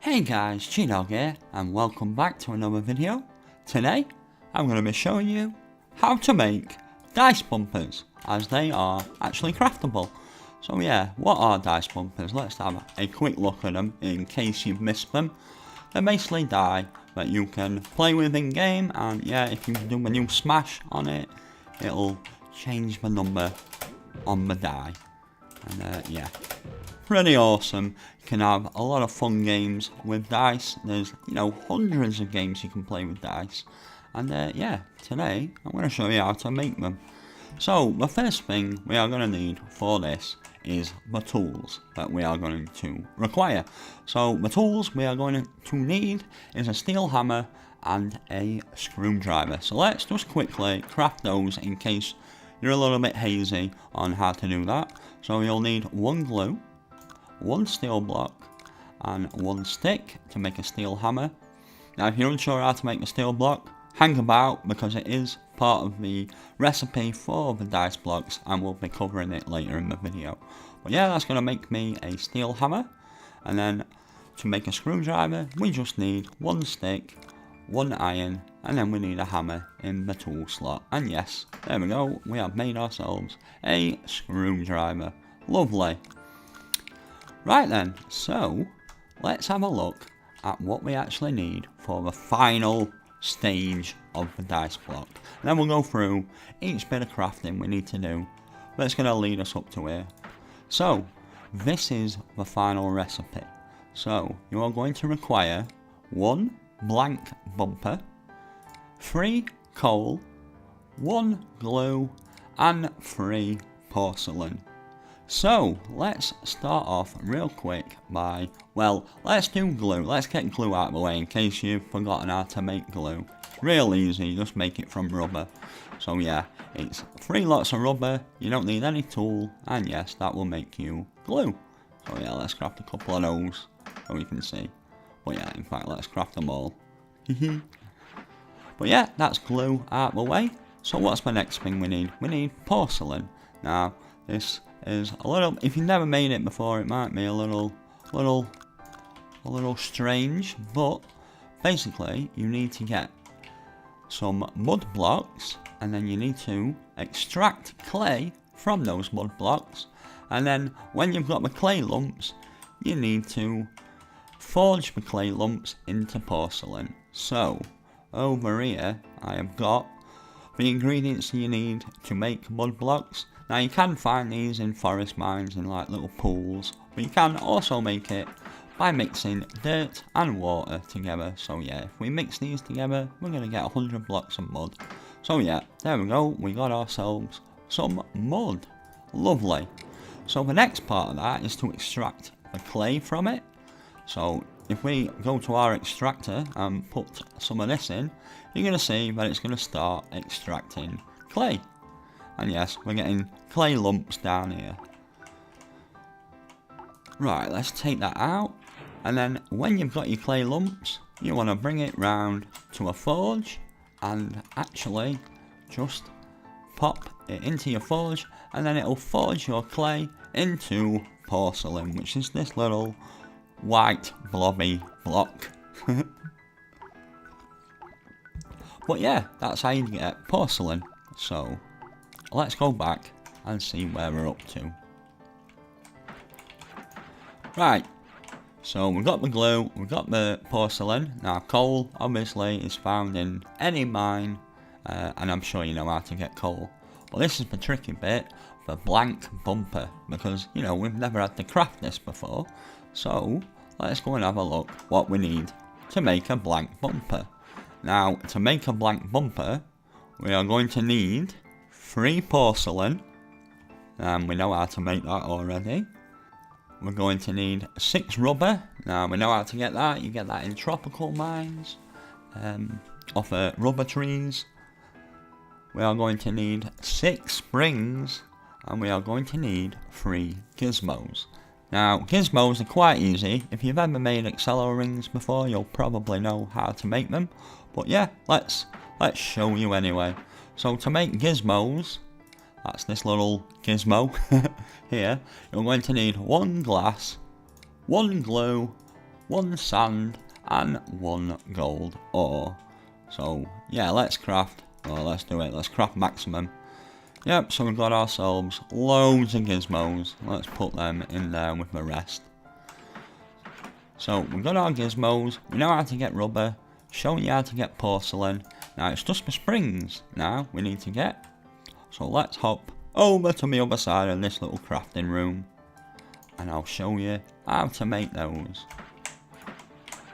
Hey guys, G-Dog here, and welcome back to another video. Today, I'm going to be showing you how to make dice bumpers, as they are actually craftable. So yeah, what are dice bumpers? Let's have a quick look at them in case you've missed them. They're basically die that you can play with in game, and yeah, if you do a new smash on it, it'll change the number on the die. And yeah, pretty awesome. You can have a lot of fun games with dice. There's, hundreds of games you can play with dice. And yeah, today I'm going to show you how to make them. So the first thing we are going to need for this is the tools that we are going to require. So the tools we are going to need is a steel hammer and a screwdriver. So let's just quickly craft those in case you're a little bit hazy on how to do that. So you'll need one glue, one steel block, and one stick to make a steel hammer. Now if you're unsure how to make a steel block, hang about because it is part of the recipe for the dice blocks and we'll be covering it later in the video. But yeah, that's going to make me a steel hammer. And then to make a screwdriver, we just need one stick, one iron, and then we need a hammer in the tool slot. And yes, there we go, we have made ourselves a screwdriver. Lovely. Right then, so let's have a look at what we actually need for the final stage of the dice block. And then we'll go through each bit of crafting we need to do that's going to lead us up to here. So, this is the final recipe. So, you are going to require one blank bumper, 3 coal, 1 glue, and 3 porcelain. So, let's start off real quick by, well, let's do glue. Let's get glue out of the way in case you've forgotten how to make glue. Real easy, just make it from rubber. So yeah, it's 3 lots of rubber, you don't need any tool, and yes, that will make you glue. So yeah, let's craft a couple of those so you can see. But yeah, in fact, let's craft them all. But yeah, that's glue out of the way. So what's the next thing we need? We need porcelain. Now, this is a little, if you've never made it before, it might be a little strange, but basically you need to get some mud blocks and then you need to extract clay from those mud blocks, and then when you've got the clay lumps you need to forge the clay lumps into porcelain. So over here I have got the ingredients you need to make mud blocks. Now you can find these in forest mines in like little pools, but you can also make it by mixing dirt and water together. So yeah, if we mix these together, we're going to get 100 blocks of mud. So yeah, there we go, we got ourselves some mud. Lovely. So the next part of that is to extract the clay from it. So if we go to our extractor and put some of this in, you're going to see that it's going to start extracting clay. And yes, we're getting clay lumps down here. Right, let's take that out. And then when you've got your clay lumps, you want to bring it round to a forge and actually just pop it into your forge, and then it'll forge your clay into porcelain, which is this little white blobby block. But yeah, that's how you get porcelain. So let's go back and see where we're up to. Right, so we've got the glue, we've got the porcelain. Now coal obviously is found in any mine, and I'm sure you know how to get coal. But this is the tricky bit, the blank bumper, because we've never had to craft this before. So let's go and have a look what we need to make a blank bumper. Now to make a blank bumper, we are going to need 3 porcelain, and we know how to make that already. We're going to need 6 rubber. Now we know how to get that. You get that in tropical mines, off rubber trees. We are going to need 6 springs, and we are going to need 3 gizmos. Now gizmos are quite easy. If you've ever made Accelero rings before, you'll probably know how to make them. But yeah, let's show you anyway. So to make gizmos, that's this little gizmo here, you're going to need 1 glass, 1 glue, 1 sand and 1 gold ore. So yeah, let's craft, or let's do it, let's craft maximum. Yep, so we've got ourselves loads of gizmos. Let's put them in there with the rest. So we've got our gizmos, we know how to get rubber, showing you how to get porcelain. Now it's just the springs now we need to get. So let's hop over to the other side of this little crafting room and I'll show you how to make those.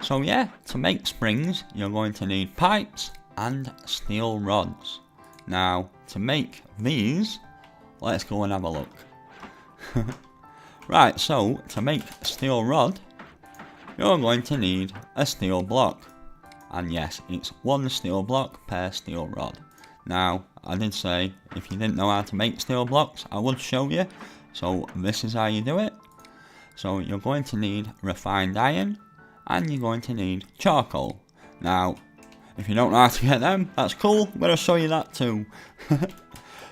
So yeah, to make springs you're going to need pipes and steel rods. Now to make these, let's go and have a look. Right, so to make a steel rod you're going to need a steel block. And yes, it's 1 steel block per steel rod. Now, I did say, if you didn't know how to make steel blocks, I would show you. So, this is how you do it. So, you're going to need refined iron, and you're going to need charcoal. Now, if you don't know how to get them, that's cool, I'm going to show you that too.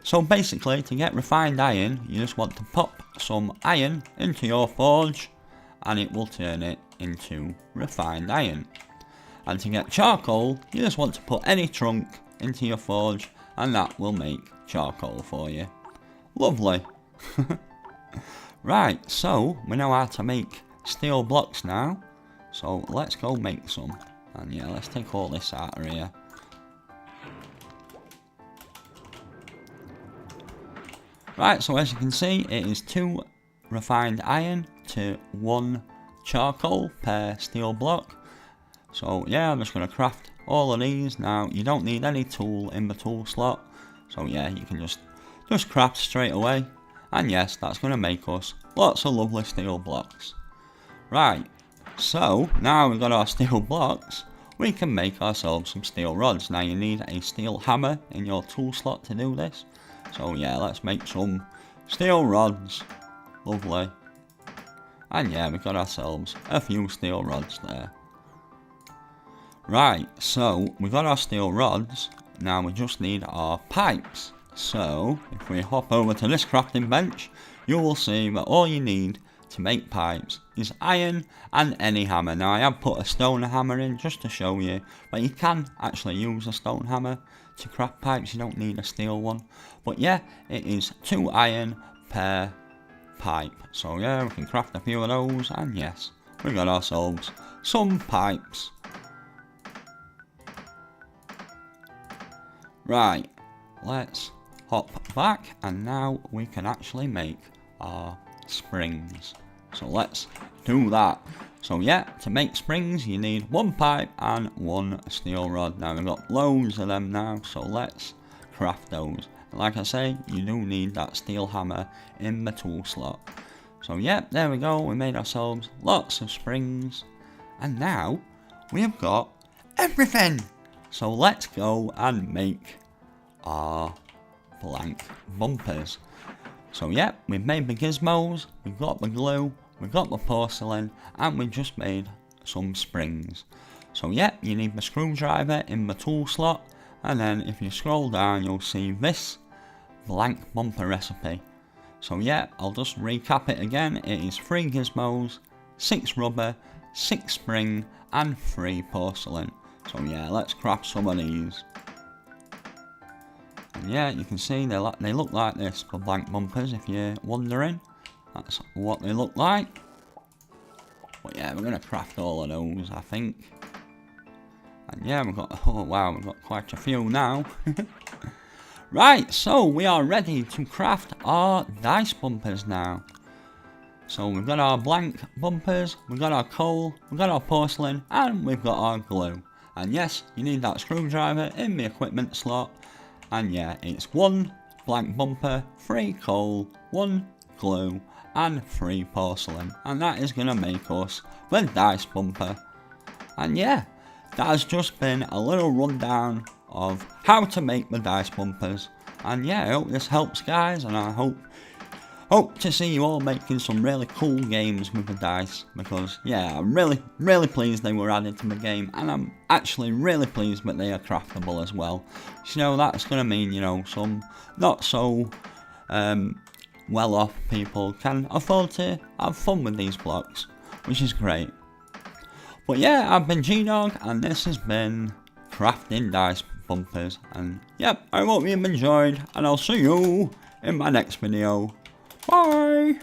So, basically, to get refined iron, you just want to pop some iron into your forge, and it will turn it into refined iron. And to get charcoal, you just want to put any trunk into your forge and that will make charcoal for you. Lovely. Right, so we know how to make steel blocks now. So let's go make some. And yeah, let's take all this out of here. Right, so as you can see, it is 2 refined iron to 1 charcoal per steel block. So yeah, I'm just going to craft all of these. Now you don't need any tool in the tool slot, so yeah, you can just craft straight away. And yes, that's going to make us lots of lovely steel blocks. Right, so now we've got our steel blocks, we can make ourselves some steel rods. Now you need a steel hammer in your tool slot to do this. So yeah, let's make some steel rods. Lovely. And yeah, we've got ourselves a few steel rods there. Right, so we've got our steel rods, now we just need our pipes. So, if we hop over to this crafting bench, you will see that all you need to make pipes is iron and any hammer. Now I have put a stone hammer in just to show you, but you can actually use a stone hammer to craft pipes, you don't need a steel one. But yeah, it is 2 iron per pipe. So yeah, we can craft a few of those, and yes, we got ourselves some pipes. Right, let's hop back and now we can actually make our springs. So let's do that. So yeah, to make springs you need 1 pipe and 1 steel rod. Now we've got loads of them now, so let's craft those. And like I say, you do need that steel hammer in the tool slot. So yeah, there we go, we made ourselves lots of springs. And now we have got everything. So let's go and make our blank bumpers. So yeah, we've made the gizmos, we've got the glue, we've got the porcelain, and we just made some springs. So yeah, you need the screwdriver in the tool slot, and then if you scroll down you'll see this blank bumper recipe. So yeah, I'll just recap it again. It is 3 gizmos, 6 rubber, 6 spring, and 3 porcelain. So yeah, let's craft some of these. And yeah, you can see they look like this, the blank bumpers, if you're wondering. That's what they look like. But yeah, we're going to craft all of those, I think. And yeah, we've got, oh wow, we've got quite a few now. Right, so we are ready to craft our dice bumpers now. So we've got our blank bumpers, we've got our coal, we've got our porcelain, and we've got our glue. And yes, you need that screwdriver in the equipment slot. And yeah, it's 1 blank bumper, 3 coal, 1 glue, and 3 porcelain. And that is going to make us the dice bumper. And yeah, that has just been a little rundown of how to make the dice bumpers. And yeah, I hope this helps, guys, and I hope to see you all making some really cool games with the dice, because yeah, I'm really pleased they were added to the game, and I'm actually really pleased that they are craftable as well. So, you know, that's going to mean, you know, some not so well off people can afford to have fun with these blocks, which is great. But yeah, I've been G-Dog, and this has been crafting dice bumpers. And yep, I hope you've enjoyed, and I'll see you in my next video. Bye!